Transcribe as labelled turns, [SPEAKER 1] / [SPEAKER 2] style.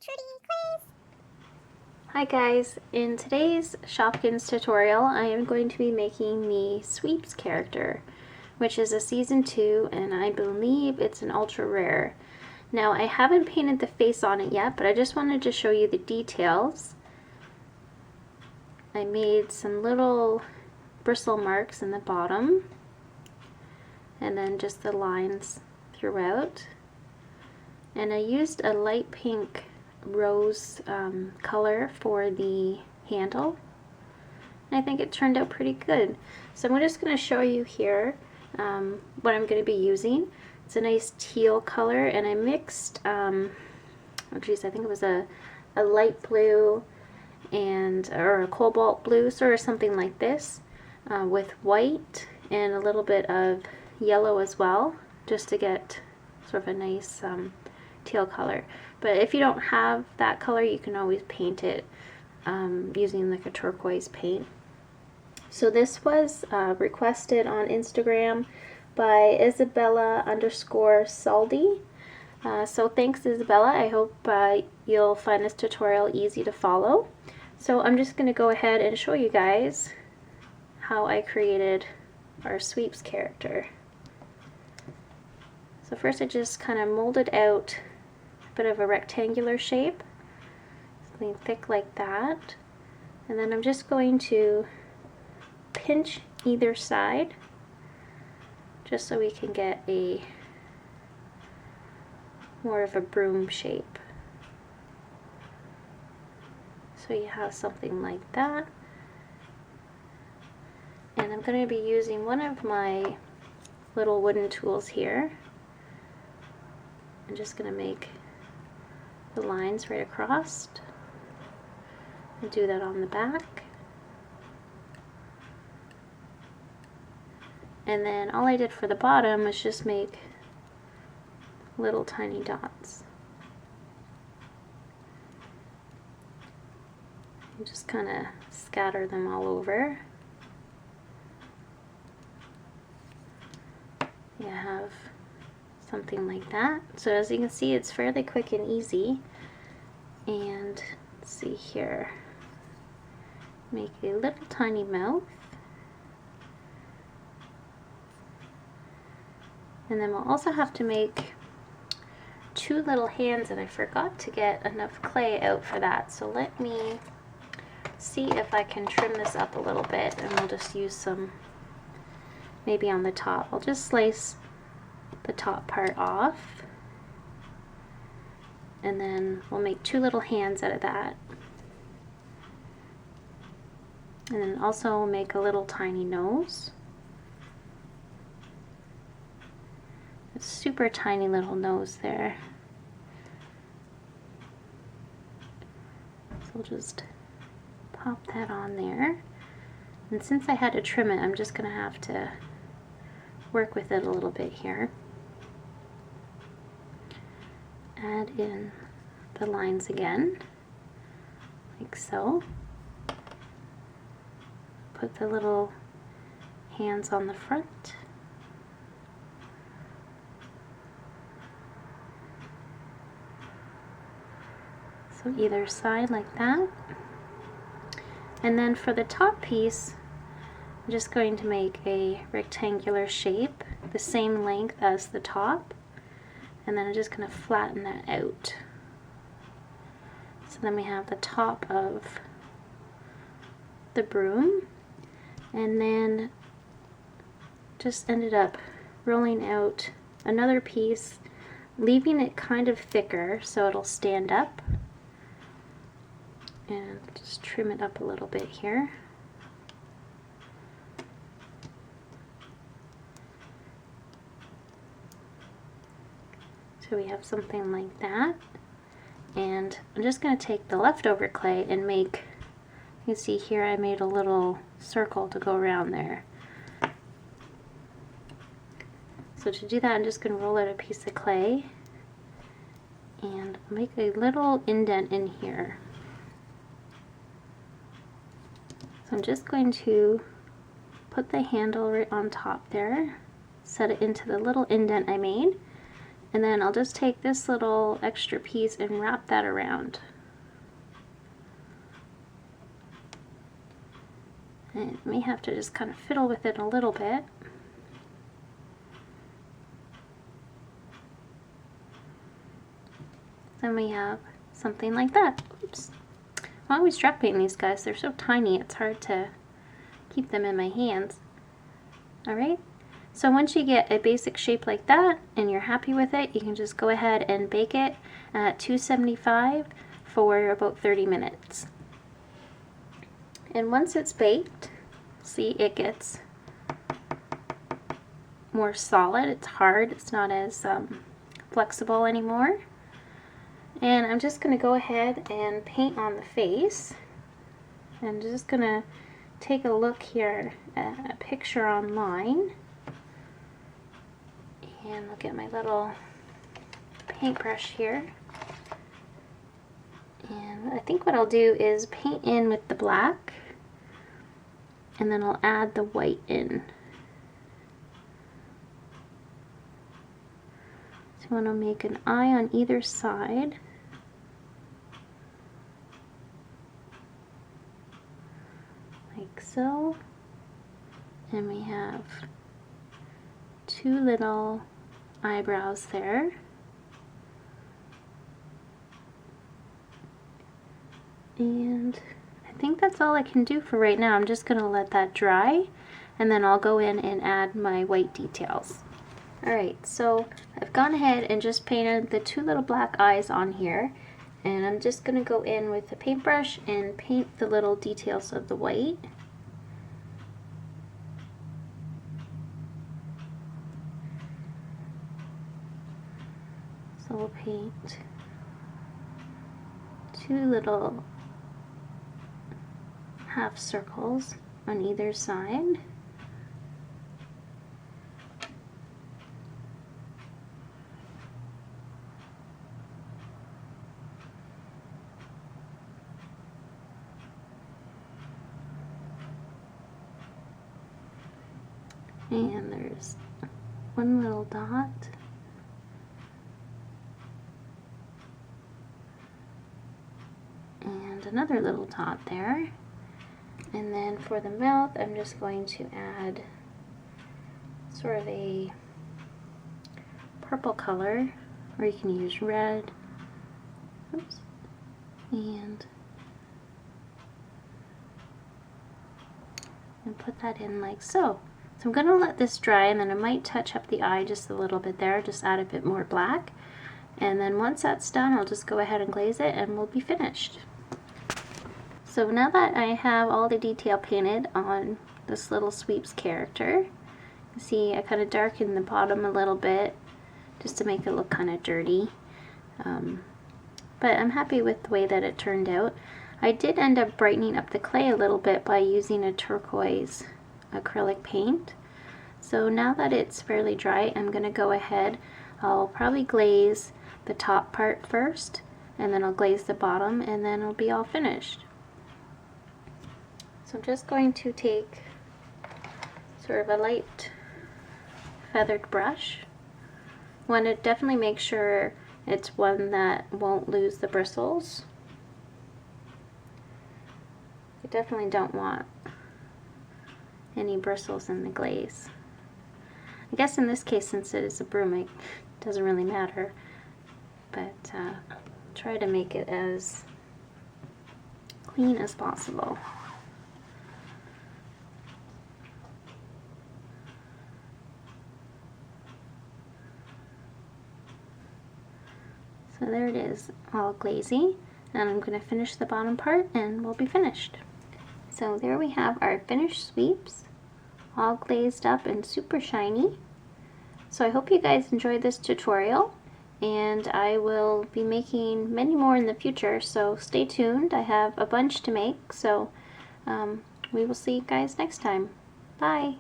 [SPEAKER 1] Trudie, quiz!
[SPEAKER 2] Hi guys, in today's Shopkins tutorial I am going to be making the Sweeps character, which is a season 2 and I believe it's an ultra rare. Now I haven't painted the face on it yet, but I just wanted to show you the details. I made some little bristle marks in the bottom and then just the lines throughout. And I used a light pink rose color for the handle. I think it turned out pretty good. So I'm just going to show you here what I'm going to be using. It's a nice teal color, and I mixed, oh geez, I think it was a light blue or a cobalt blue, sort of something like this, with white and a little bit of yellow as well, just to get sort of a nice teal color. But if you don't have that color, you can always paint it using like a turquoise paint. So this was requested on Instagram by Isabella_Saldi. So thanks, Isabella. I hope you'll find this tutorial easy to follow. So I'm just going to go ahead and show you guys how I created our Sweeps character. So first I just kind of molded out a bit of a rectangular shape, something thick like that, and then I'm just going to pinch either side just so we can get a more of a broom shape. So you have something like that, and I'm going to be using one of my little wooden tools here. I'm just going to make the lines right across and do that on the back. And then all I did for the bottom was just make little tiny dots. And just kind of scatter them all over. You have something like that. So as you can see, it's fairly quick and easy. And let's see here, make a little tiny mouth, and then we'll also have to make two little hands, and I forgot to get enough clay out for that. So let me see if I can trim this up a little bit, and we'll just use some maybe on the top. I'll just slice the top part off, and then we'll make two little hands out of that, and then also make a little tiny nose, a super tiny little nose there. So we'll just pop that on there, and since I had to trim it, I'm just gonna have to work with it a little bit here. Add in the lines again, like so. Put the little hands on the front. So either side like that. And then for the top piece, I'm just going to make a rectangular shape, the same length as the top. And then I'm just going to flatten that out. So then we have the top of the broom, and then just ended up rolling out another piece, leaving it kind of thicker so it'll stand up, and just trim it up a little bit here. So we have something like that, and I'm just going to take the leftover clay and make, you can see here I made a little circle to go around there. So to do that, I'm just going to roll out a piece of clay and make a little indent in here. So I'm just going to put the handle right on top there, set it into the little indent I made, And then I'll just take this little extra piece and wrap that around. And we have to just kind of fiddle with it a little bit. Then we have something like that. Oops. I'm always dropping these guys. They're so tiny, it's hard to keep them in my hands. Alright, so once you get a basic shape like that and you're happy with it, you can just go ahead and bake it at 275 for about 30 minutes. And once it's baked, see, it gets more solid. It's hard. It's not as flexible anymore. And I'm just going to go ahead and paint on the face. I'm just going to take a look here at a picture online. And I'll get my little paintbrush here. And I think what I'll do is paint in with the black, and then I'll add the white in. So I want to make an eye on either side. Like so. And we have two little eyebrows there. And I think that's all I can do for right now. I'm just going to let that dry, and then I'll go in and add my white details. Alright, so I've gone ahead and just painted the two little black eyes on here, and I'm just going to go in with the paintbrush and paint the little details of the white. So we'll paint two little half circles on either side. And there's one little dot. And another little dot there. And then for the mouth, I'm just going to add sort of a purple color, or you can use red. Oops. And put that in like so. So I'm going to let this dry, and then I might touch up the eye just a little bit there, just add a bit more black. And then once that's done, I'll just go ahead and glaze it and we'll be finished. So now that I have all the detail painted on this little sweeps character, you see I kind of darkened the bottom a little bit just to make it look kind of dirty. But I'm happy with the way that it turned out. I did end up brightening up the clay a little bit by using a turquoise acrylic paint. So now that it's fairly dry, I'm going to go ahead. I'll probably glaze the top part first, and then I'll glaze the bottom, and then it'll be all finished. So I'm just going to take sort of a light feathered brush. Want to definitely make sure it's one that won't lose the bristles. You definitely don't want any bristles in the glaze. I guess in this case, since it is a broom, it doesn't really matter, but try to make it as clean as possible. So there it is, all glazy, and I'm going to finish the bottom part and we'll be finished. So there we have our finished sweeps, all glazed up and super shiny. So I hope you guys enjoyed this tutorial, and I will be making many more in the future, so stay tuned. I have a bunch to make, so we will see you guys next time. Bye!